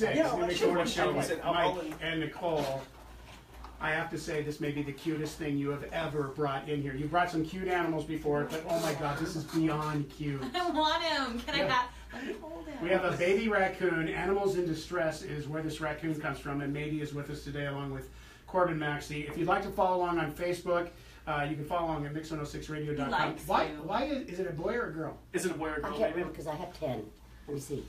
6. Yeah, Make let's sure show to show one. Mike and Nicole. I have to say, this may be the cutest thing you have ever brought in here. You brought some cute animals before, but oh my God, this is beyond cute. I want him. Can I have? Let me hold him. We have a baby raccoon. Animals in Distress is where this raccoon comes from, and Mady is with us today along with Corbin Maxey. If you'd like to follow along on Facebook, you can follow along at mix106radio.com. Why is it a boy or a girl? Is it a boy or a girl? I can't remember because I have 10. Let me see.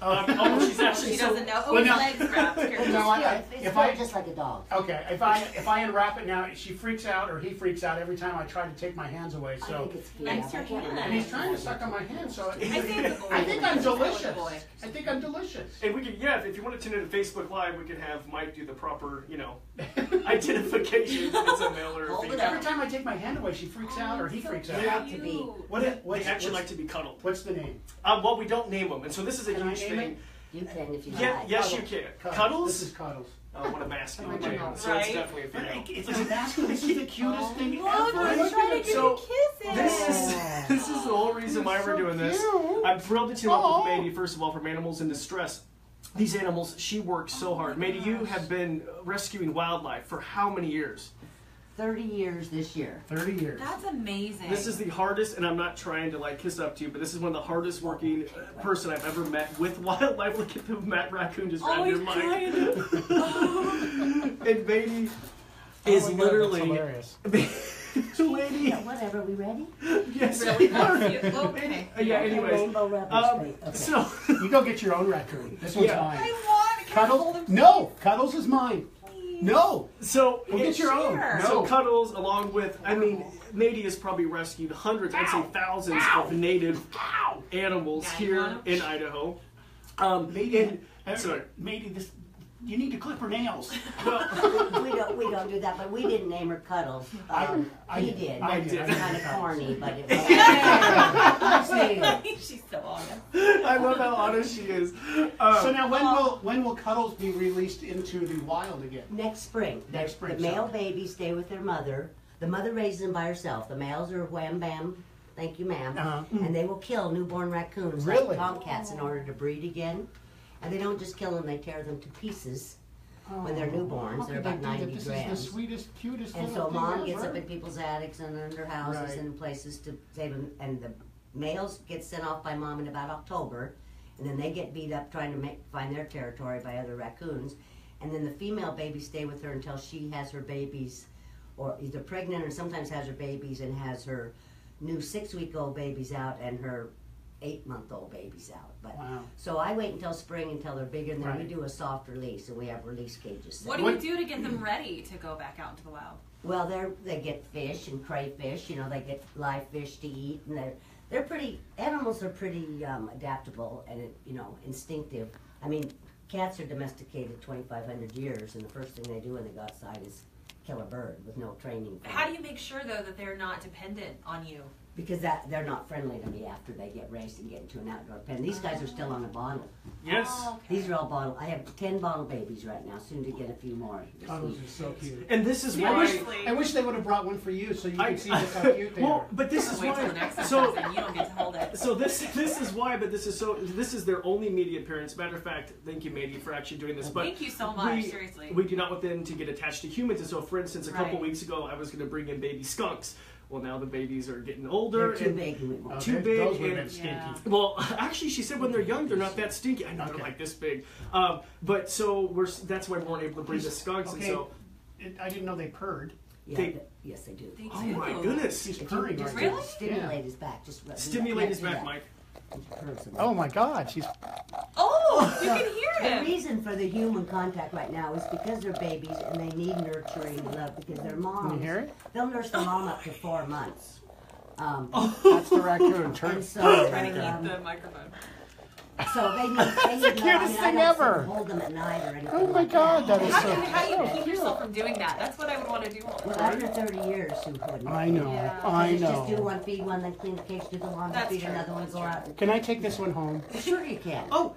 She's actually She doesn't know. Oh, his legs wrapped. It's just like a dog. Okay, if I unwrap it now, she freaks out or he freaks out every time I try to take my hands away. So I think it's cute. Nice your hand. and he's trying to suck on my hand. So I think I'm delicious. I think I'm delicious. And we could, if you want to tune in to Facebook Live, we could have Mike do the proper, identification if it's a male or a female. Every time I take my hand away, she freaks out or he freaks out. They actually like to be cuddled. What's the name? Well, we don't name them, and so this is a Can I huge name thing. it? You can if you like. Yes, you can. Cuddles? This is Cuddles. What a masculine Right. name. So it's definitely a female. It's a masculine. This is the cutest thing Look, ever. we're trying to give you kisses. This is the whole reason why we're doing this. I'm thrilled to team up with Mady, first of all, from Animals in Distress. These animals, she works so hard. Mady, you have been rescuing wildlife for how many years? 30 years this year. 30 years. That's amazing. This is the hardest, and I'm not trying to kiss up to you, but this is one of the hardest working person I've ever met with wildlife. Look at the Raccoon just grabbed your mic. And Mady is literally hilarious. Lady. Yeah, whatever. We ready? Yes. Really okay. Yeah. Anyways, Rainbow rubber spray. Okay. so You go get your own raccoon. This one's Yeah. mine. I want to hold Cuddles? him. No, Cuddles is mine. No. So Go get your own. Sure. No. So Cuddles, along with, Mady has probably rescued hundreds, I'd say thousands of native animals here in Idaho. Mady, sorry. Mady, this. You need to clip her nails. we don't do that, but we didn't name her Cuddles. He did. I did. It's kind of corny, but it was. She's so honest. I love how honest she is. So now, when will Cuddles be released into the wild again? Next spring. Next spring. The male babies stay with their mother. The mother raises them by herself. The males are wham bam, thank you ma'am, and they will kill newborn raccoons like tomcats in order to breed again. And they don't just kill them; they tear them to pieces when they're newborns. They're about 90 grams. This is the sweetest, cutest. And little so mom thing gets ever. up in people's attics and under houses and places to save them. And the males get sent off by mom in about October, and then they get beat up trying to find their territory by other raccoons. And then the female babies stay with her until she has her babies, or either pregnant or sometimes has her babies and has her new 6-week-old babies out and her 8-month-old babies out. But so I wait until spring until they're bigger, and then we do a soft release, and we have release cages. What do you do to get them ready to go back out into the wild? Well, they get fish and crayfish. They get live fish to eat, and they're pretty. Animals are pretty adaptable and instinctive. I mean, cats are domesticated 2,500 years, and the first thing they do when they go outside is kill a bird with no training. How do you make sure though that they're not dependent on you? Because they're not friendly to me after they get raised and get into an outdoor pen. These guys are still on a bottle. Yes. Oh, okay. These are all bottle. I have 10 bottle babies right now. Soon to get a few more. Cuddles are so cute. And this is why. I wish they would have brought one for you so you could see just how cute they are. But this is Wait till why. the next time So you don't get to hold it. So this is why. But this is their only media appearance. Matter of fact, thank you, Mady, for actually doing this. But thank you so much. Seriously. We do not want them to get attached to humans. And so, for instance, a couple weeks ago, I was going to bring in baby skunks. Well, now the babies are getting older. They're too big. Too big. Those would have been stinky. Well, actually, she said when they're young, they're not that stinky. I know they're like this big. But so that's why we weren't able to breed the skunks. Okay. And so I didn't know they purred. Yeah, yes, they do. They oh do. my goodness. He's purring. Just right Really? now. stimulate his back. Just Stimulate his back, that. Mike. Oh my God, she's. Oh, you can hear The him. reason for the human contact right now is because they're babies and they need nurturing and love because their moms. Can you hear it? They'll nurse the mom up to 4 months. That's the raccoon. Turn. And so, Trying to eat the microphone. so they need the cutest thing ever. Hold them at night or anything. Oh my God, that is so. How do you keep yourself from doing that? That's what I would want to do. Well, after 30 years, who wouldn't? I know. Yeah. I Just do know. one, feed one, then clean the cage, do the laundry, That's feed true. another one, go out. Can I take this one home? Sure you can. Oh,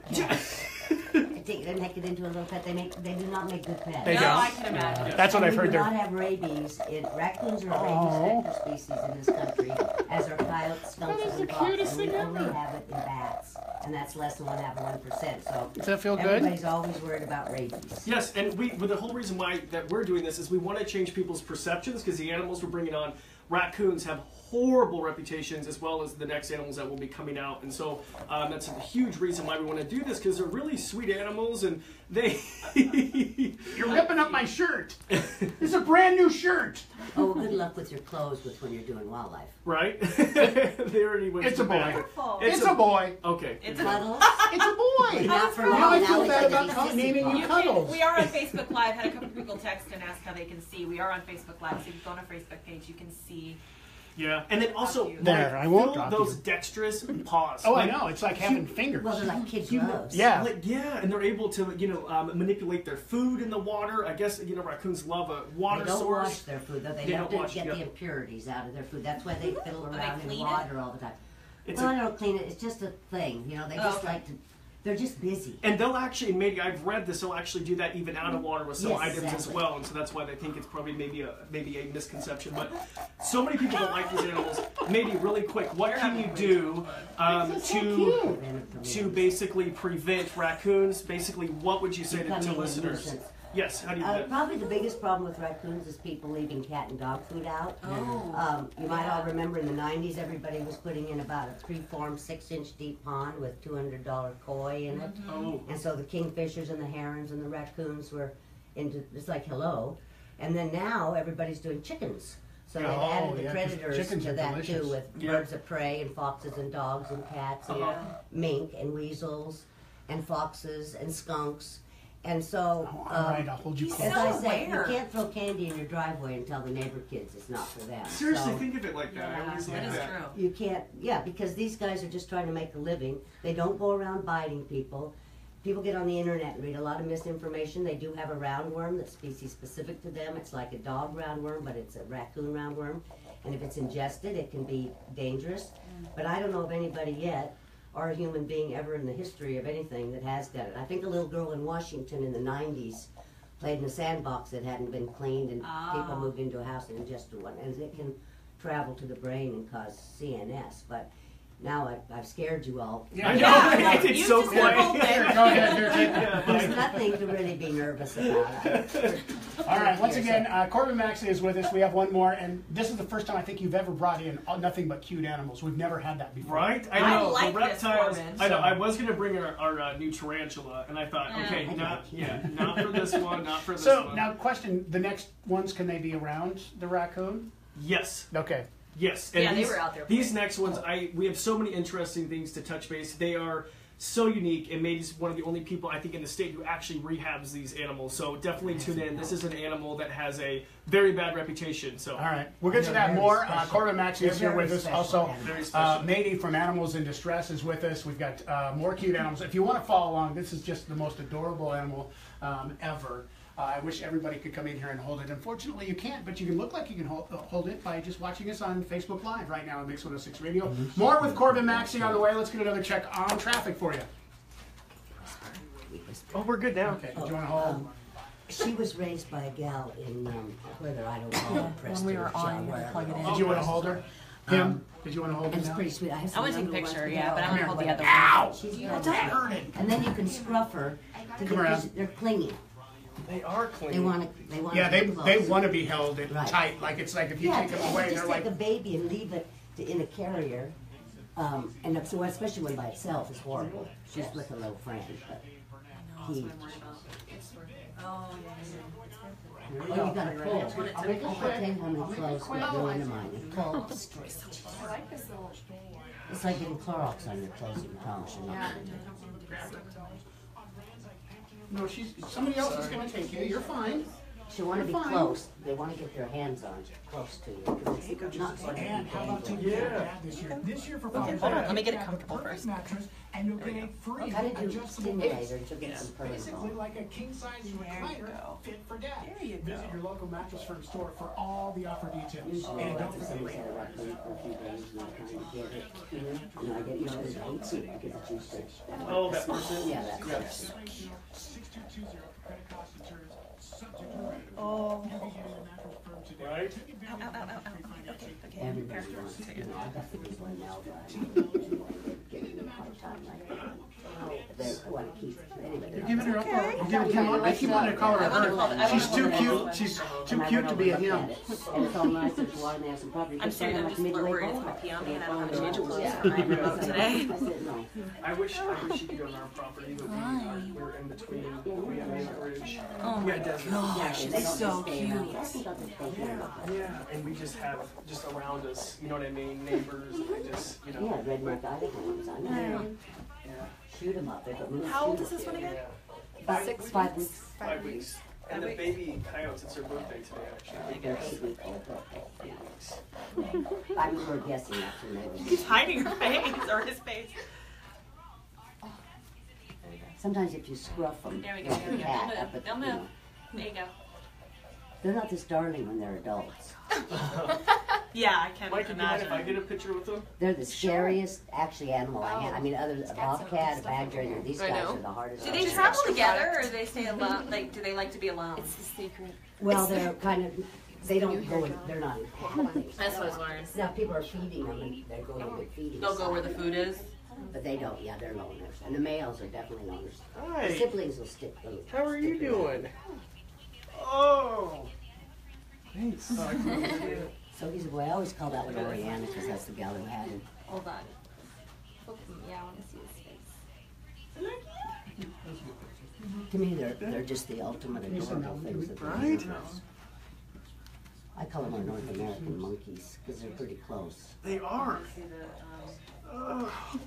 Take it and make it into a little pet. They do not make good pets. They No, don't. I can imagine. That's what And I've heard. We do not They're. have rabies. Raccoons are a rabies vector species in this country, as are coyotes, skunks, That is and the foxes. cutest And we thing only ever. have it in bats. and that's less than 1%. So Does that feel good? everybody's always worried about rabies. Yes, and the whole reason why that we're doing this is we want to change people's perceptions because the animals we're bringing on, raccoons, have horrible reputations as well as the next animals that will be coming out, and so that's a huge reason why we want to do this because they're really sweet animals and they. You're ripping up my shirt. It's a brand new shirt. Oh, well, good luck with your clothes when you're doing wildlife. Right? They already went. It's to a boy. bed. It's a boy. Okay. It's a Cuddles? It's a boy. Not for Now long. I Now feel it's bad gonna about be naming sissy you pop. Cuddles. We are on Facebook Live. Had a couple people text and ask how they can see. We are on Facebook Live, so if you go on our Facebook page, you can see. Yeah, and then also There, I won't feel drop those you. dexterous paws. Oh, I know. It's like having fingers. Well, they're like kid gloves. Yeah. Yeah, and they're able to, manipulate their food in the water. I guess, raccoons love a water They don't source. wash their food, though. They They have don't to wash, get yeah. the impurities out of their food. That's why they fiddle they around in clean water all the time. It's Well, a- I don't clean it. It's just a thing. They just okay. like to. They're just busy. And they'll actually, maybe I've read this, they'll actually do that even out of water with some Yes, items as exactly. well, and so that's why they think it's probably maybe a misconception. But so many people don't like these animals. Maybe really quick, what can you do to basically prevent raccoons? Basically, what would you say to Becoming a listeners? nuisance. Yes, how do you do that? Probably the biggest problem with raccoons is people leaving cat and dog food out. Oh. You might all remember in the 90s, everybody was putting in about a preformed 6-inch deep pond with $200 koi in it. Oh. And so the kingfishers and the herons and the raccoons were into, it's like hello. And then now everybody's doing chickens. So they've added the yeah, 'cause predators chickens to are that delicious. too, with Yeah. birds of prey and foxes and dogs and cats and mink and weasels and foxes and skunks. And so, Oh, all right, I'll hold you He's close. as I say, you aware. can't throw candy in your driveway and tell the neighbor kids it's not for them. Seriously, So, think of it like that. I always like That is that. true. you can't, yeah, because these guys are just trying to make a living. They don't go around biting people. People get on the internet and read a lot of misinformation. They do have a roundworm that's species specific to them. It's like a dog roundworm, but it's a raccoon roundworm. And if it's ingested, it can be dangerous. But I don't know of anybody yet, or a human being ever in the history of anything that has done it. I think a little girl in Washington in the 90s played in a sandbox that hadn't been cleaned, and people moved into a house and ingested one. And it can travel to the brain and cause CNS. But now I've scared you all. Yeah. I know, Yeah. it's You so just quiet. hold it. Here, go ahead. Here, take that. There's nothing to really be nervous about. All right, once again, Corbin Maxey is with us. We have one more, and this is the first time I think you've ever brought in nothing but cute animals. We've never had that before. Right? I know. like the this, reptiles. Corbin. I know. I was going to bring our new tarantula, and I thought, okay, not for this one, not for this So, one. now question, the next ones, can they be around the raccoon? Yes. Okay. Yes. Yeah, And they these, were out there. These next ones, we have so many interesting things to touch base. They are so unique, and Mady's one of the only people I think in the state who actually rehabs these animals. So definitely tune in. This is an animal that has a very bad reputation. So All right, we'll get to that more. Corbin Maxey is here with us. Also, very special. Mady from Animals in Distress is with us. We've got more cute animals. If you want to follow along, this is just the most adorable animal ever. I wish everybody could come in here and hold it. Unfortunately, you can't, but you can look like you can hold it by just watching us on Facebook Live right now on Mix 106 Radio. More with Corbin Maxey on the way. Let's get another check on traffic for you. oh, we're good now. Okay, do you want to hold? She was raised by a gal in whether I don't know Preston we were or on, you had to wherever. plug it in. Did you want to hold her? Him? Did you want to hold And him it's now? pretty sweet. I have I some want to take a younger ones picture, with yeah, her. but I want to Come hold the here. other Ow! one. She's That's hurting. And then you can scruff her Come around. because they're clingy. They are clean. They want to. Yeah, they want to be held Right. tight. Like it's like if you Yeah, take them and away, just they're take like. a baby and leave it in a carrier, and so especially when by itself is horrible. She's with a little friend, but he. Oh, Oh, you gotta pull. I'll make a pretend I'm close, but no one of mine. Pull. I like this little thing. It's like getting Clorox on your clothes. You promise you're not gonna do it. No, somebody else is going to take you. You're fine. You want to be You're fine. close. They want to get their hands on close to you because it's not going to And be how about dangerous. taking care of that this year? This year for Father's hold on, Day, let me get it you have the comfortable perfect first. mattress, and you'll get a free Gotta do adjustable stimulator base. to get some permanent Basically bone. like a king-size recliner go. fit for dad. There you Visit go. your local mattress firm store for all the offer details. Usually And I don't like to forget, say that I've been for a few days and I'm trying to get it. And I get nervous. I hate soup because it's used to. Oh, that person? Yeah, that person. 6220 credit cost insurance subject to rate. Oh. You can use the mattress firm today. Right? Ow, ow, ow, ow, ow. Okay, okay. Everybody wants, I got the people in Melba. Giving me a hard time like that. I want to keep. Anyway, You're giving her up. I keep wanting to call her a her. She's too cute. She's too cute to be a him. And it's all nice. There's water and they have some property. I'm staring at just worried it's gonna pee on me and I don't have a change of clothes for my remote today. I said no. I wish you could go on our property, but we're in between. We have a bridge. Oh my gosh, it's so cute. Yeah, and we just have around us, you know what I mean, neighbors, and they just, you know. Yeah, redneck Idaho ones. I know. Yeah. Shoot them up there. But move How old shoot is this up one there. again? Yeah. 5 weeks. 5 weeks. And the baby coyotes, it's their birthday today, actually. They're 8 weeks old. 8 weeks. I was guessing after He's hiding her face or his face. Sometimes if you scruff them, There we go. like There we a go. cat up at They'll the, move. There you go. they're not this darling when they're adults. Yeah, I can't Mike, do you mind imagine. if I get a picture with them? They're the scariest, actually, animal I have. I mean, other than a bobcat, a badger, these I guys know. are the hardest. Do they travel together or do they stay alone? Like, do they like to be alone? It's the secret. Well, they're kind of, they don't go in, they're not in packs. That's what I was wondering. Now, people are feeding them and they're going to the feeding. They'll go where the side. food is. But they don't, yeah, they're loners. And the males are definitely loners. The Hi. siblings will stick them. How are you doing? Oh. Thanks. So he's a boy. I always call that one Oriana because that's the gal who had him. Hold on. Yeah, I want to see his face. To me, they're just the ultimate adorable things. That Right? I call them our North American monkeys because they're pretty close. They are. See the,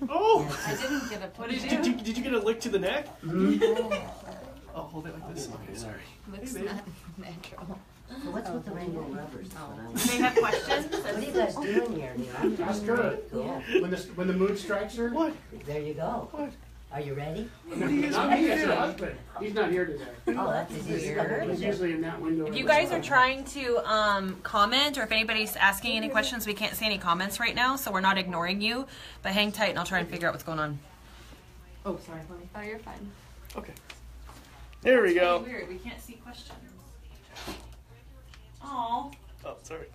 Oh! I didn't get a What did you do? Did you get a lick to the neck? Oh, hold it like this. Okay, sorry. Looks Hey, babe. not natural. So what's with the rainbow rubbers? Do they have questions? What are you guys doing here, Neil? Ask her. Cool. When the mood strikes her. What? There you go. What? Are you ready? Not me, it's her husband. He's not here today. Oh, that's weird. He's usually in that window. If you guys are trying to comment, or if anybody's asking any questions, we can't see any comments right now, so we're not ignoring you. But hang tight, and I'll try and figure out what's going on. Oh, sorry, honey. Oh, you're fine. Okay. There we go. Weird, we can't see questions. Oh. Oh, sorry.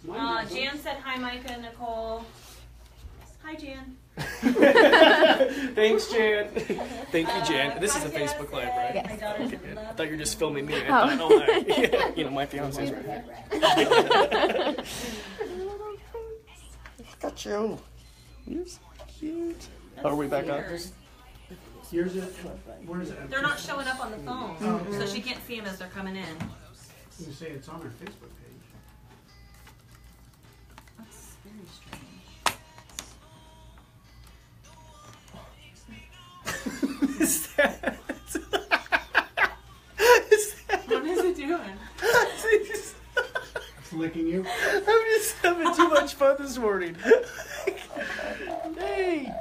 Jan said hi, Micah and Nicole. Hi, Jan. Thanks, Jan. Thank you, Jan. This is a Facebook Live, right? Yes. My daughter's Okay, in good. I love. thought you were just filming me. I thought, oh, hi. You know, my fiance's right here. Look at you. You're so cute. Oh, are we back up? Here's it. Where's it? They're not showing up on the phone, so she can't see them as they're coming in. You can say it's on our Facebook page. That's very strange. Is that? What is it doing? It's licking you. I'm just having too much fun this morning. Hey.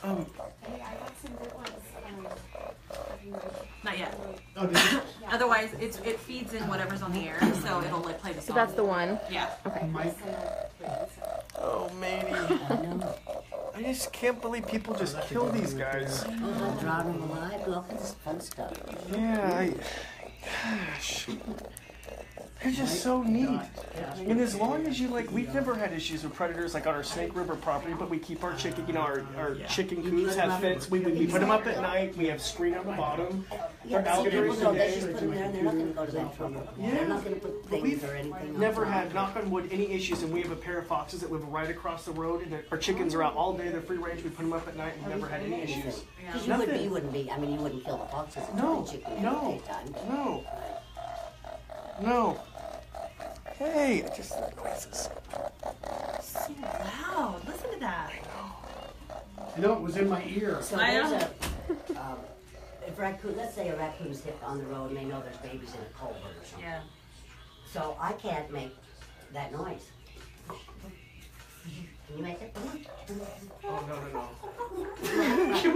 Hey, I got some good ones. Not yet. Oh, did you? Otherwise, it feeds in whatever's on the air, so it'll like play the song. That's the one. Yeah. Mike. Oh, matey. I just can't believe people just kill these guys. Oh, drowning them alive. Look at this fun stuff. Yeah, gosh. They're just so neat. And as long as you like, we've never had issues with predators like on our Snake River property, but we keep our chicken, you know, our chicken coops have fence. We put them up at night. We have screen on the bottom. Yeah, For see, people alligators go, and they just days. put them there and they're not going to go to that trouble. They're not going to put things We've or anything on never top. had, knock on wood, any issues, and we have a pair of foxes that live right across the road, and our chickens are out all day. They're free range. We put them up at night, and we've never had any issues. Because Nothing. you wouldn't be, I mean, you wouldn't kill the foxes and No, the chicken in the no, daytime. no, no. Hey, I just heard noises. So loud. Listen to that. I know it was in my ear. So I there's know. if raccoon, let's say a raccoon's hit on the road and they know there's babies in a culvert or something. Yeah. So I can't make that noise. Can you make it? Oh, no. So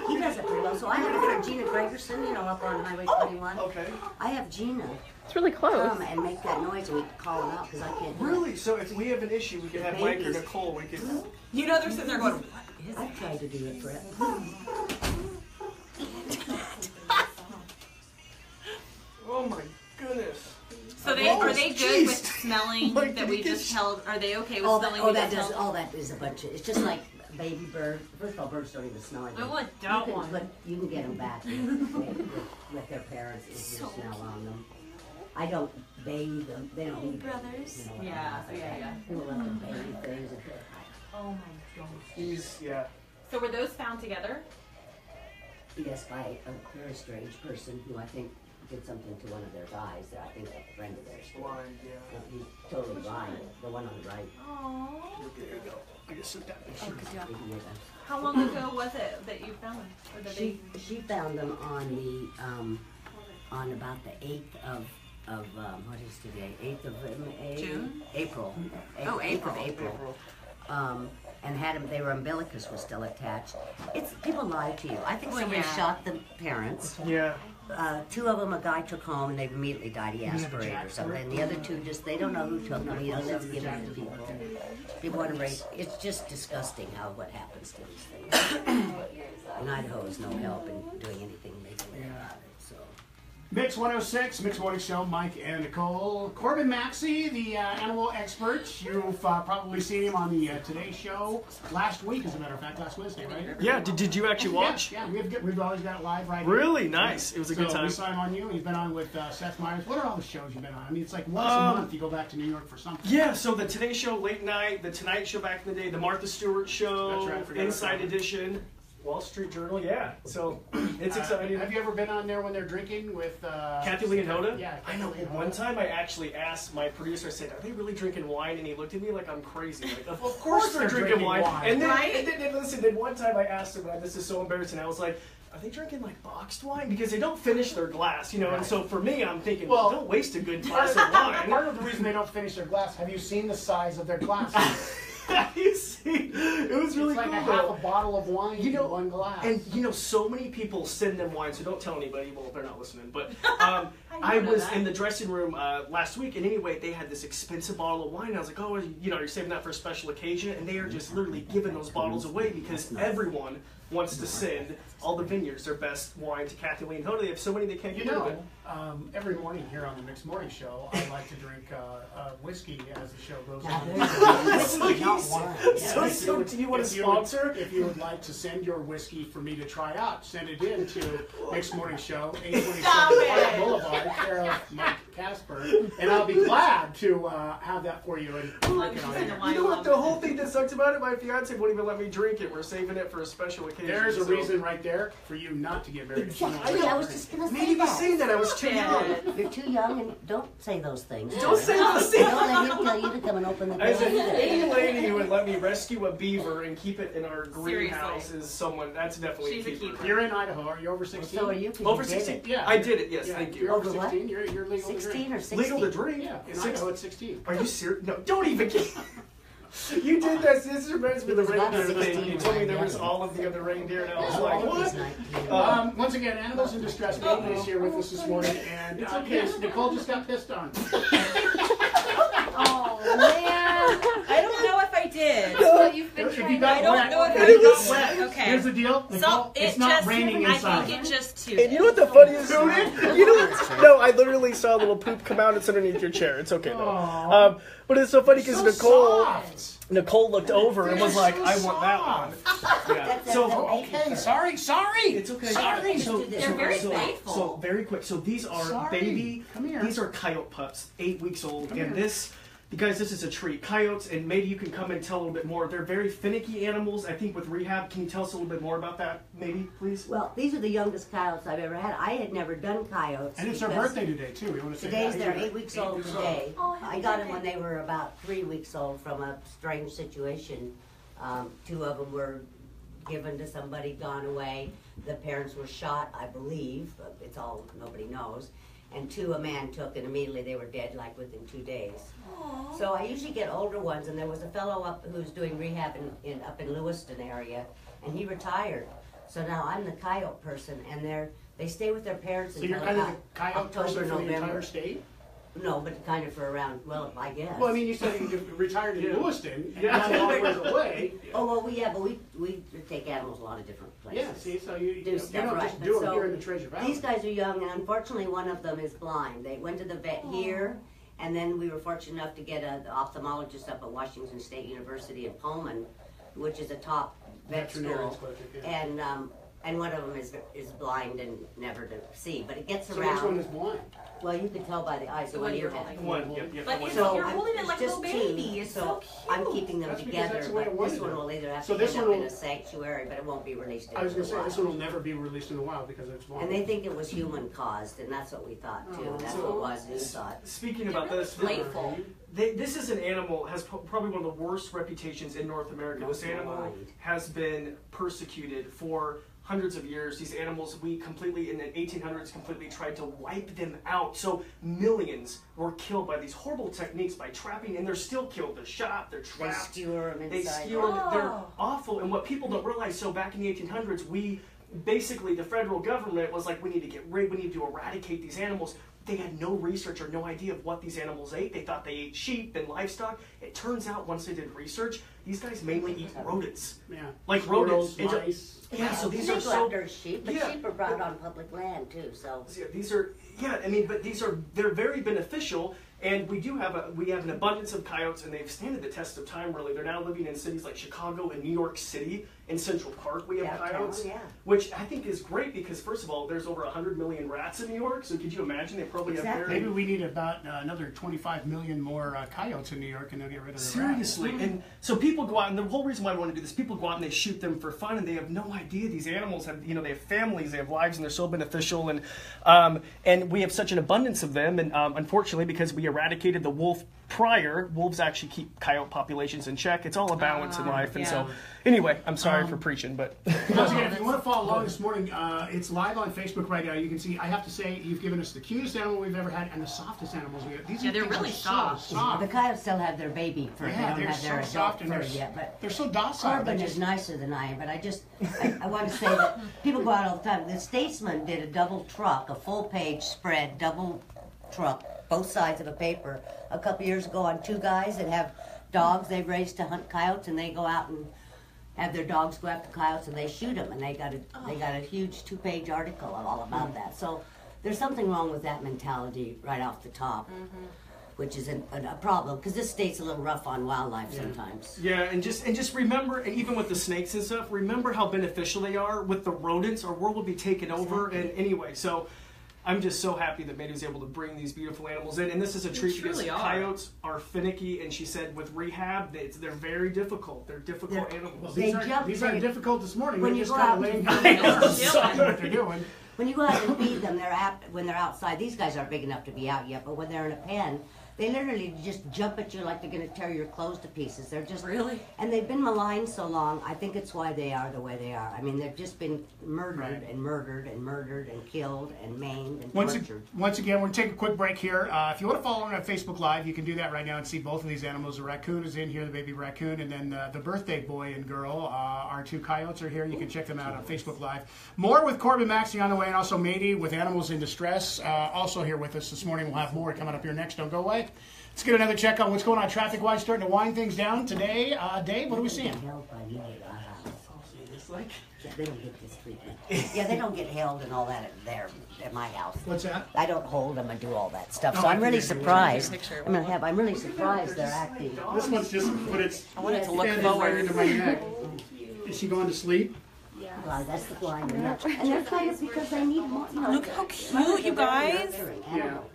he does it pretty well. So I have a friend, Gina Gregerson, you know, up on Highway 21. Okay. I have Gina It's really close. come and make that noise and we can call them out because I can't do it. Really? So if we have an issue, we could have Mike or Babies. Nicole. We could. You know they're sitting there going, what is I've tried to do it, Brett. Oh my goodness. So are they good with smelling Mike, that did we he get just held? Are they okay with All smelling? that is a bunch of. It's just like baby bird. First of all, birds don't even smell like I that. want that one. But you can get them back with their parents if you smell on them. I don't bathe them. They don't need brothers. You know, Yeah. People let them bathe things. Oh my gosh. He's, yeah. So were those found together? Yes, by a very strange person who I think did something to one of their guys. I think a friend of theirs. Blind, yeah. He's totally blind. The one on the right. Aww. There you go. I guess sit down. Oh, good job. He did that. How long ago was it that you found them? Or that She found them on the on about the 8th of what is today? 8th of June? April. Oh, 8th of April. And had them. Their umbilicus was still attached. It's people lie to you. I think somebody shot the parents. Yeah. 2 of them a guy took home and they immediately died. He aspirated or something. And the other 2 just they don't know who took them. You know, let's give them to people. People want to raise. It's just disgusting what happens to these things. And Idaho is no help in doing anything legally about it. So. Mix 106, Mix Morning Show, Mike and Nicole. Corbin Maxey, the animal expert. You've probably seen him on the Today Show last week, as a matter of fact, last Wednesday, right? Yeah, did you actually watch? Yeah, we've always got it live right Really? here. Nice. It was a good time. We saw him on you. He's been on with Seth Meyers. What are all the shows you've been on? I mean, it's like once a month you go back to New York for something. Yeah, so the Today Show late night, the Tonight Show back in the day, the Martha Stewart Show, That's right, I forgot Inside about that. Edition, Wall Street Journal, yeah. So it's exciting. Have you ever been on there when they're drinking with Kathy Lee and Hoda? Yeah. I know. One time I actually asked my producer, I said, are they really drinking wine? And he looked at me like I'm crazy. Like, of course they're drinking wine. And then, listen, then one time I asked him, this is so embarrassing, I was like, are they drinking like boxed wine? Because they don't finish their glass, you know, and so for me, I'm thinking, well, don't waste a good glass of wine. Part of the reason they don't finish their glass, have you seen the size of their glasses? You see, it was really it's like cool. a half a bottle of wine in one glass. And you know, so many people send them wine, so don't tell anybody. Well, they're not listening. But I was in the dressing room last week, and anyway, they had this expensive bottle of wine. And I was like, oh, you know, you're saving that for a special occasion, and they are just literally giving those bottles away because everyone wants to send all the vineyards their best wine to Kathy Lee and Hoda. They have so many they can't get rid of it. Every morning here on the Mixed Morning Show, I like to drink whiskey as the show goes on. So do you want to sponsor? If you would like to send your whiskey for me to try out, send it in to Mixed Morning Show, 827 Park Boulevard, care of Mike Casper, and I'll be glad to have that for you. And drink it on here. You know what? The whole thing that sucks about it, my fiance won't even let me drink it. We're saving it for a special occasion. There's a reason right there for you not to get married. I was just going to say Maybe that. saying that I was too young. You're too young and don't say those things. Don't say those things. Don't let him tell you to come and open the door. I said, either. any lady who would let me rescue a beaver and keep it in our greenhouse is someone, that's definitely She's a keeper. You're in Idaho. Are you over 16? So are you? 'Cause Over you did 16? it. Yeah. I did it, yes, Yeah, thank you. You're over Over what? 16. You're legal to 16 drink. or 16? Legal to drink? Yeah, in Idaho it's 16. Are you serious? No, don't even get... You did this. This reminds me of the reindeer thing. You told me there was all of the other reindeer, and I was like, what? Once again, Animals in Distress Baby is here with us this morning, and Nicole just got pissed on. Oh man, I don't know if I did. What you've been If you trying got I don't wet, know if if I you got did. wet, Okay. here's the deal. Nicole, So it's not raining I inside. think it just too. And you know what the funniest is? You know what? No, I literally saw a little poop come out. It's underneath your chair. It's okay though. But it's so funny because So Nicole looked over and was like, "I want that one." Yeah. So okay, sorry. it's okay. Sorry. They're very faithful. So very quick. So these are Sorry. baby. Come here. These are coyote pups, 8 weeks old, Come and here. this. You guys, this is a treat. Coyotes, and maybe you can come and tell a little bit more. They're very finicky animals. I think with rehab, can you tell us a little bit more about that, maybe, please? Well, these are the youngest coyotes I've ever had. I had never done coyotes. And it's her because birthday today too. We want to say Today's that. they're 8 weeks old today. Oh, happy I got them birthday. when they were about 3 weeks old from a strange situation. 2 of them were given to somebody, gone away. The parents were shot, I believe. But it's all nobody knows. And 2 a man took, and immediately they were dead, like within 2 days. Aww. So I usually get older ones, and there was a fellow up who's doing rehab up in Lewiston area, and he retired. So now I'm the coyote person, and they stay with their parents So you're until kind of about the coyote October, person for the November. entire state? No, but kind of for around, well, I guess. Well, I mean, you said you retired in Lewiston, and Yeah. not a long ways away. Oh, well, we take animals a lot of different places. Yeah, see, so you Do stuff don't right. just do it So here in the Treasure Valley. These guys are young, and unfortunately one of them is blind. They went to the vet here, And then we were fortunate enough to get an ophthalmologist up at Washington State University in Pullman, which is a top vet school. And one of them is blind and never to see, but it gets So around. which one is blind? Well, you can tell by the eyes. The one you have. But you're holding it like a little baby. It's so cute. I'm keeping them That's because together, that's the way but I wanted this one it. will either have So to this end one up in will- a sanctuary, but it won't be released into I was the going to say, this wild. one will never be released in the wild because it's blind. And they think it was human caused, and that's what we thought too. That's what it was. We thought. Speaking about this, Playful. this is an animal has probably one of the worst reputations in North America. This animal has been persecuted for hundreds of years. These animals, we completely, in the 1800s, completely tried to wipe them out. So millions were killed by these horrible techniques, by trapping, and they're still killed. They're shot, they're They trapped. skewer them They inside. skewer them. They're awful. And what people don't realize, so back in the 1800s, basically the federal government was like, we need to eradicate these animals. They had no research or no idea of what these animals ate. They thought they ate sheep and livestock. It turns out, once they did research, these guys mainly eat rodents. Yeah. Like Squirrels, rodents. mice. Yeah, so these They are go so... after sheep, but sheep are brought on public land too. So Yeah, these are, but they're very beneficial, and we have an abundance of coyotes, and they've stood the test of time. Really, they're now living in cities like Chicago and New York City. In Central Park, we have coyotes, which I think is great because, first of all, there's over 100 million rats in New York. So could you imagine? They probably have very... Maybe we need about another 25 million more coyotes in New York, and they'll get rid of the Seriously, rats. and so people go out, and the whole reason why I want to do this, people go out and they shoot them for fun, and they have no idea these animals have, they have families, they have lives, and they're so beneficial, and we have such an abundance of them, and unfortunately, because we eradicated the wolf prior, wolves actually keep coyote populations in check. It's all a balance in life, and so anyway, I'm sorry for preaching, but Once again, if you want to follow along this morning, it's live on Facebook right now. You can see. I have to say, you've given us the cutest animal we've ever had and the softest animals we have. These they're things really are soft. So soft. the coyotes still have their baby fur. Yeah, they don't they're have their so soft adult and fur yet, but they're so docile. Corbin They is just- nicer than I am, but I want to say that people go out all the time. The Statesman did a double truck, a full-page spread, double truck, both sides of a paper, a couple years ago on two guys that have dogs they've raised to hunt coyotes, and they go out and have their dogs go after coyotes, and they shoot them, and they got a huge 2-page article all about that. So there's something wrong with that mentality right off the top. Which is a problem, because this state's a little rough on wildlife sometimes. yeah, and just remember, and even with the snakes and stuff, remember how beneficial they are with the rodents. Our world will be taken over, and anyway, so I'm just so happy that Maddie was able to bring these beautiful animals in, and this is a treat because coyotes are finicky, and she said with rehab, they're very difficult. They're difficult animals. They These aren't difficult this morning. When They're you just go kind out of laying and- down what they're doing. When you go out and feed them, when they're outside. These guys aren't big enough to be out yet, but when they're in a pen, they literally just jump at you like they're going to tear your clothes to pieces. They're just Really? And they've been maligned so long. I think it's why they are the way they are. I mean, they've just been murdered and murdered and murdered and killed and maimed and tortured. Once again, we're going to take a quick break here. If you want to follow on Facebook Live, you can do that right now and see both of these animals. The raccoon is in here, the baby raccoon, and then the birthday boy and girl, our two coyotes are here. You can check them out on Facebook Live. More with Corbin Maxey on the way, and also Mady with Animals in Distress, also here with us this morning. We'll have more coming up here next. Don't go away. Let's get another check on what's going on traffic-wise, starting to wind things down today. Dave, what are we seeing? Yeah, they don't get this treatment. Yeah, they don't get held and all that at my house. What's that? I don't hold them and do all that stuff. Oh, So I I'm really figured you would. surprised. I'm really surprised they're acting. This one's just put its I want it to look head right forward. into my neck. Is she going to sleep? Well, that's the blind one. And they're kind of because they need more. Look how cute, you guys.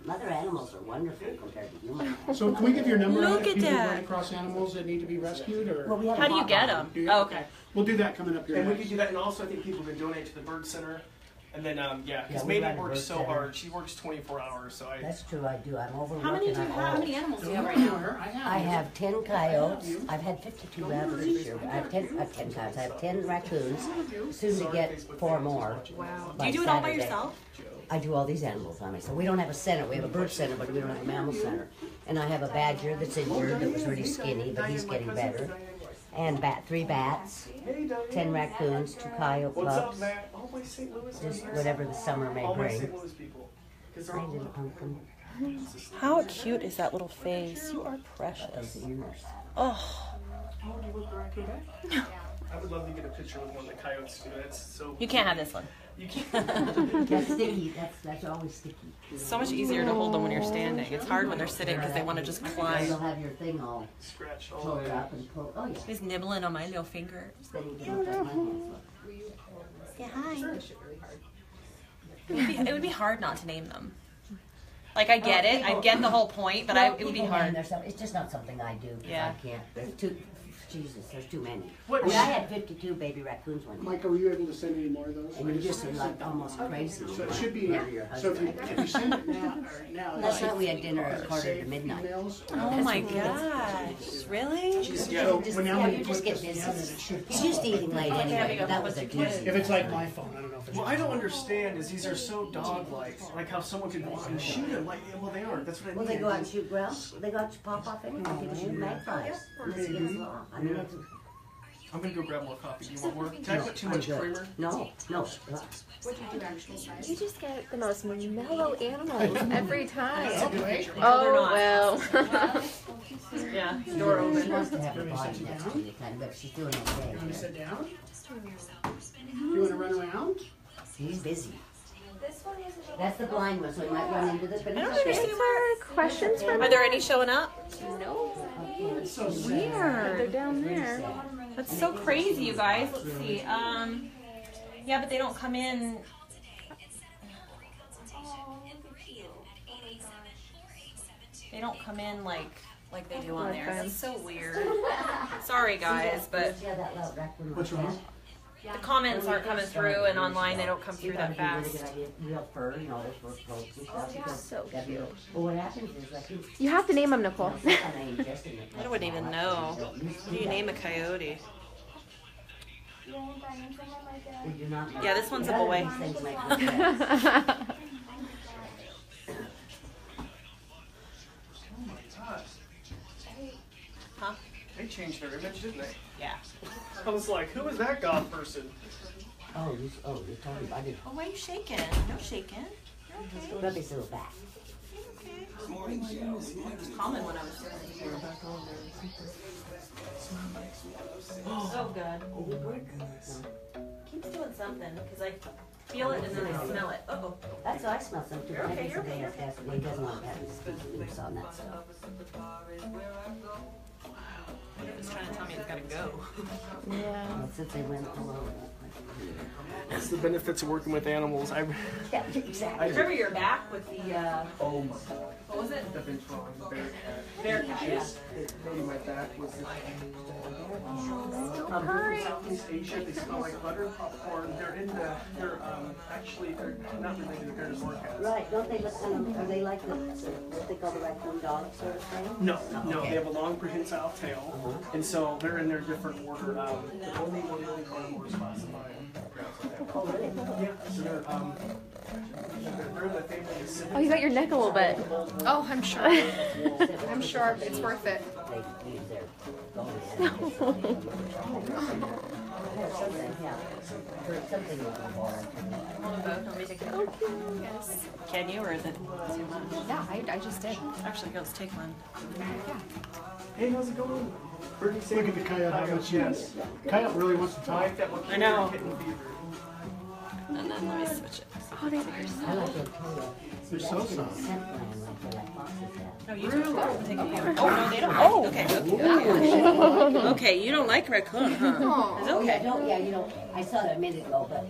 Other animals are wonderful compared to humans. So can we give your number Look out if at people that. run across animals that need to be rescued? Or Well, we have How a do you hotline. get them? Do you? Oh, okay. We'll do that coming up here. And we next. could do that, and also I think people can donate to the Bird Center. And then, because we run Maddie a works bird so center. hard. She works 24 hours, so I... That's true, I do. I'm overworking. How many do you have? How many animals do you have right now? I have 10 coyotes. I've had 52 rabbits this year. I have 10 coyotes. I have 10 raccoons. Soon to get 4 more. Wow. Do by you do it all by Saturday. yourself? I do all these animals by myself. We don't have a center. We have a bird center, but we don't have a mammal center. And I have a badger that's injured that was really skinny, but he's getting better. And 3 bats, 10 raccoons, 2 coyote What's up, pups. Matt? All my St. Louis Just whatever the summer may All my bring. St. Louis people. 'Cause they're Hi, all... little pumpkin. How cute is that little face? You are Those precious. ears. Oh, How old do you look, the raccoon? I would love to get a picture with one of the coyotes too. That's so. You can't have this one. You can't. That's sticky. That's always sticky. It's so much easier to hold them when you're standing. It's hard when they're sitting because they want to just climb. You'll have your thing all Scratch all pulled the up and pulled. Oh yeah. He's nibbling on my little finger. Then you can look at my hands. Say hi. It would be hard not to name them. Like, I get it. I get the whole point, but it would be hard. It's just not something I do. Yeah. I can't. There's too. Jesus, there's too many. What- I had 52 baby raccoons one day. Michael, were you able to send any more of those? And you just are like almost crazy. So it should be. So if you send it now. Last night we had dinner at 1:45. Emails. Oh my gosh. Really? So when now You just get busy. He's used to eating late anyway. That was their duty. if it's like my phone, I don't know if it's. Well, I don't understand is these are so dog-like, like how someone could go out and shoot them. Like, well, they aren't. That's what I mean. Well, they go out and shoot grouse. They go out to pop off anything. People shoot magpies. Unless against the law. I mean, that's. I'm gonna go grab more coffee. Do you want more? Did I put too much creamer? No. You just get the most mellow animals every time. They're Oh not. well. Yeah. Door open. She wants to have her body next to me, kind of, but she's doing You want to okay. sit down? You want to run around? He's busy. That's the blind one, so he might run into this. But I don't he's okay. understand where. Questions for Are me? there any showing up? No. It's so sad. They're down there. That's so crazy, you guys. Let's see. Yeah, but they don't come in. They don't come in like they do on there. That's so weird. Sorry, guys, but Yeah, that loud raccoon. What's wrong? the comments aren't coming through, and online they don't come through that fast. Real fur, you know, there's fur coats and stuff. because So that'd be- cute. But what happens is, like, You have to name them, Nicole. I wouldn't even know. What do you name a coyote? Yeah, this one's a boy. Huh? They changed their image, didn't they? Yeah. I was like, who is that god person? You're talking about it. Oh, why are you shaking? No shaking. You're okay. Rub his little back. You're okay. It's common when I was doing it. Oh, good. Oh my goodness. Keeps doing something because I feel it and then I smell it. Uh-oh. That's how I smell some too. You're okay, you're okay, He doesn't want to have his loose on that stuff. He was trying to tell me it's gotta go. Yeah. Well, since they went alone. That's the benefits of working with animals. Yeah, exactly. Remember your back with the, Oh my. what was it? I've been trying Bear cat, yeah. Maybe my back was. Hi. Southeast Asia, they smell like butter popcorn. They're actually they're not related. They're just orcas. Right, don't they look are they like what they call the raccoon dog sort of thing? No, they have a long prehensile tail, and so they're in their different order. The only carnivores classified. Oh, really? Yeah, so they're in the family of civet. Oh, you got your neck a little bit. Oh, I'm sure. I'm sure it's worth it. They use their something with the bar. Hold them both. Want me to take it? Yes. Can you, or is it too much? Yeah, I just did. Actually, go, let's take one. Hey, how's it going? Birdie, Look at the coyote. How much yes. Coyote really wants to talk. I know. Kitten fever. And then let me switch it. Oh, they are I like their coyote. They're so soft. Scent line like the foxes have. No, you take it. Oh, no, they don't. Oh, okay. Okay, you don't like raccoon, huh? It's Oh, okay. I saw that a minute ago, but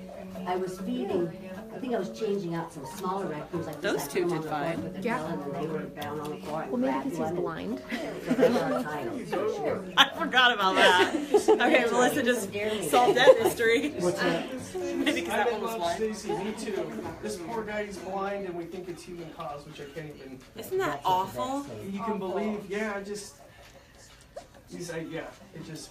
I was feeding, I think I was changing out some smaller raccoons like this. Those I put two them did on the floor fine. with the Yeah. tail, And then they were down on the floor. Well, maybe because he's blind. So they were tiny, for sure. I forgot about that. Okay, Melissa just solved that mystery. What's that? Maybe because I that one was love blind. Stacy. Me too. This poor guy, he's blind, and we think it's human cause, which I can't even. Isn't that awful? You can believe, yeah, it just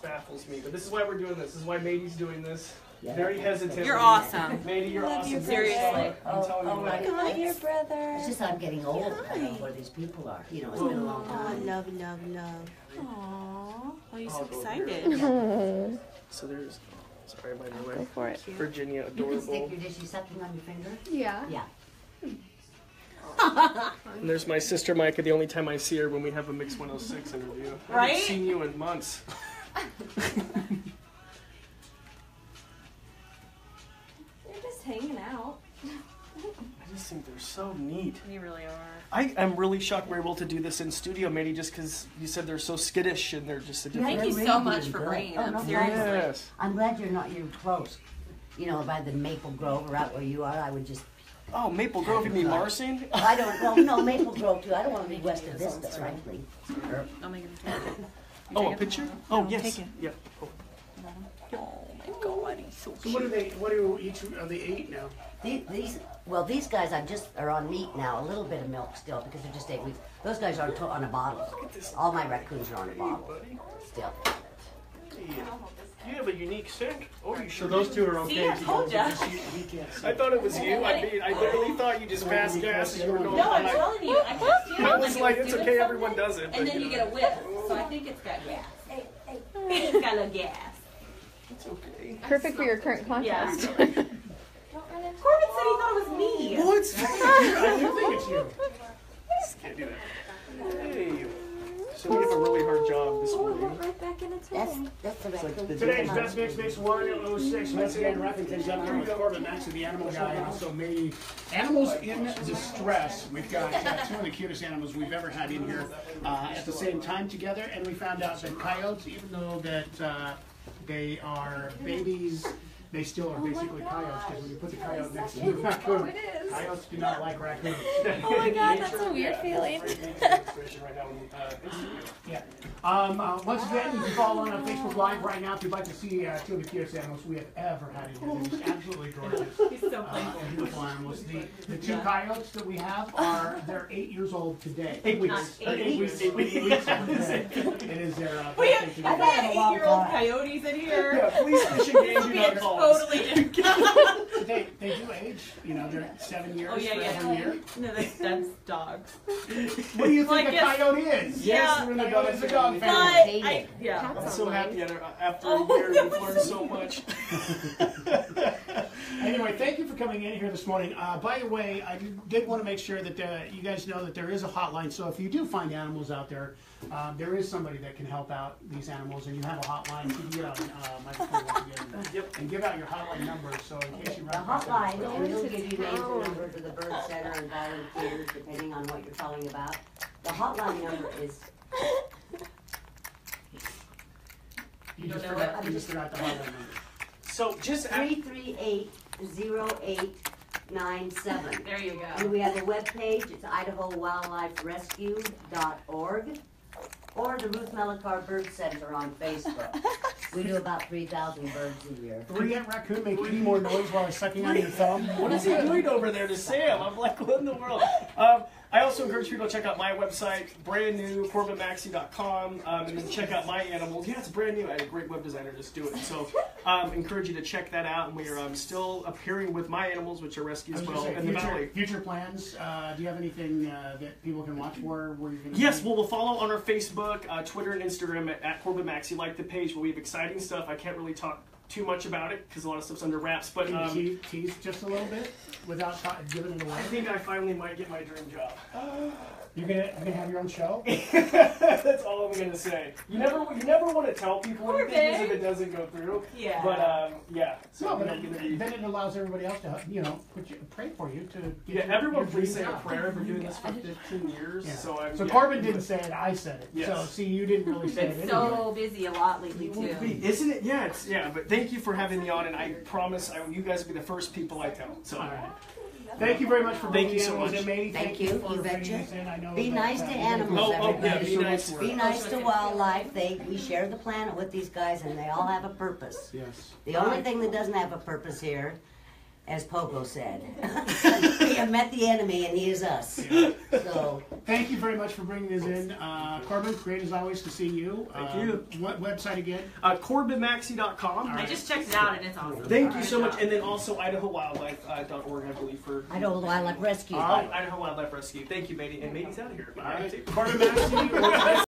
baffles me. But this is why we're doing this. This is why Matey's doing this. Very hesitant. You're awesome. Matey, you're awesome. Seriously. I'm telling you. right. Hi, your brother. It's just I'm getting old. I don't know where these people are. You know, it's been a long time. love. Aww. Why are you so excited? So there's. Sorry, my Go delay. for it. Virginia, You can stick adorable. your dish, you sucking on your finger? Yeah. Yeah. And there's my sister Micah. The only time I see her when we have a Mix 106 interview. I Right? haven't seen you in months. just think they're so neat. You really are. I am really shocked we're able to do this in studio, Matey, just because you said they're so skittish and they're just a different... Thank you so much for bringing them, no, seriously. Yes. I'm glad you're close. You know, by the Maple Grove or out where you are, I would just... Oh, Maple Grove, you mean Marsing? I don't, well, no, Maple Grove too. I don't want to be west of Vista, frankly. I'll make it. Oh, a picture? Oh, yes. Take it. Yeah. Oh. Oh my God, he's so So cute. what do each of the 8 now? These guys are on meat now. A little bit of milk still because they're just 8 weeks. Those guys are on a bottle. All my raccoons are on a bottle still. You have a unique scent. Oh, you sure? So those 2 are okay. See, I told ya. He can't see. I thought it was you. I literally thought you just passed gas and you were going No, I'm by. telling you, I can steer I was like, it's okay, everyone does it. And then you get a whiff. So I think it's got gas. It's got a little gas. It's okay. Perfect for your current contrast. Corbin said he thought it was me. What? I do think it's you. Can't do that. Hey. So we have a really hard job this morning. Right back in its That's the raccoon. Today's Best Mix 106. Once again, Racoon's up here with Corbin, Max, the animal guy, and also me. Animals in distress. We've got 2 of the cutest animals we've ever had in here at the same time together, and we found out that coyotes, even though that they are babies, they still are basically coyotes, because when you put the coyote next to the raccoon, coyotes do not like raccoons. Oh my God, that's a weird feeling. Yeah. Once again, you can follow on Facebook Live right now if you'd like to see 2 of the cutest animals we have ever had in here. They're just absolutely gorgeous. He's so playful. Beautiful animals. The 2 coyotes that we have they're 8 years old today. 8 weeks. 8 weeks. 8 weeks. It is their We birthday have today. I've had a long 8-year-old time. coyotes in here. Yeah, please fishing games do Be not a call us. totally different. They do age. You know, they're 7 years Oh yeah, for yeah. every year. No, that's dogs. What do you think Like a coyote is? Yeah. We're in the dog. It's a dog But family. yeah. I'm so happy after Oh, a year that we've was learned so much. Anyway, thank you for coming in here this morning. By the way, I did want to make sure that you guys know that there is a hotline. So if you do find animals out there, there is somebody that can help out these animals, and you have a hotline. You can get on microphone once again and give out your hotline number. So in case you The run across hotline, them. and we'll give you names and numbers of the bird center and volunteers, depending on what you're calling about. The hotline number is You just know forgot the hotline number. So just 338-0897. There you go. And we have a webpage, it's IdahoWildliferescue.org, or the Ruth Mellicar Bird Center on Facebook. We do about 3,000 birds a year. Did that raccoon make any more noise while I was sucking on your thumb? what is he doing over there to Sam? I'm like, what in the world? I also encourage people to check out my website, brand new, CorbinMaxey.com, and then check out my animals. Yeah, it's brand new. I had a great web designer just do it. So encourage you to check that out. And we are still appearing with my animals, which are rescued as well in the valley. Future plans, do you have anything that people can watch for? Where you're gonna Yes, well, we'll follow on our Facebook, Twitter, and Instagram at Corbin Maxey. Like the page, where we have exciting stuff. I can't really talk too much about it because a lot of stuff's under wraps. But Can you tease just a little bit without giving it away? I think I finally might get my dream job. You're gonna have your own show? That's all I'm gonna say. You never want to tell people anything because if it doesn't go through. Yeah. But yeah. So No, but I'm gonna be. then it allows everybody else to pray for you to get Yeah, everyone your please dream say a job. prayer. I've been doing this for 15 years. Yeah. So I'm. So yeah. Corbin didn't say it, I said it. Yes. So see, you didn't really say Been it. so busy a lot lately too. Isn't it? Yeah, it's But thank you for having me on, and I promise you guys will be the first people I tell. So. All right. Thank you very much for Thank being you so much. Thank you. for You betcha. bringing us in. I know Be that, nice to animals, Oh, yeah, everybody. be nice. Be nice to wildlife. We share the planet with these guys, and they all have a purpose. Yes. The only thing that doesn't have a purpose here, as Pogo said, we have met the enemy, and he is us. So Thank you very much for bringing this in. Corbin, great as always to see you. Thank you. What website again? CorbinMaxey.com. I just checked it out and it's awesome. Thank you so much, and then also IdahoWildlife.org, I believe, for Idaho Wildlife Rescue. Idaho Wildlife Rescue. Thank you, Matey, and Matey's out of here. All right. Corbin Maxey.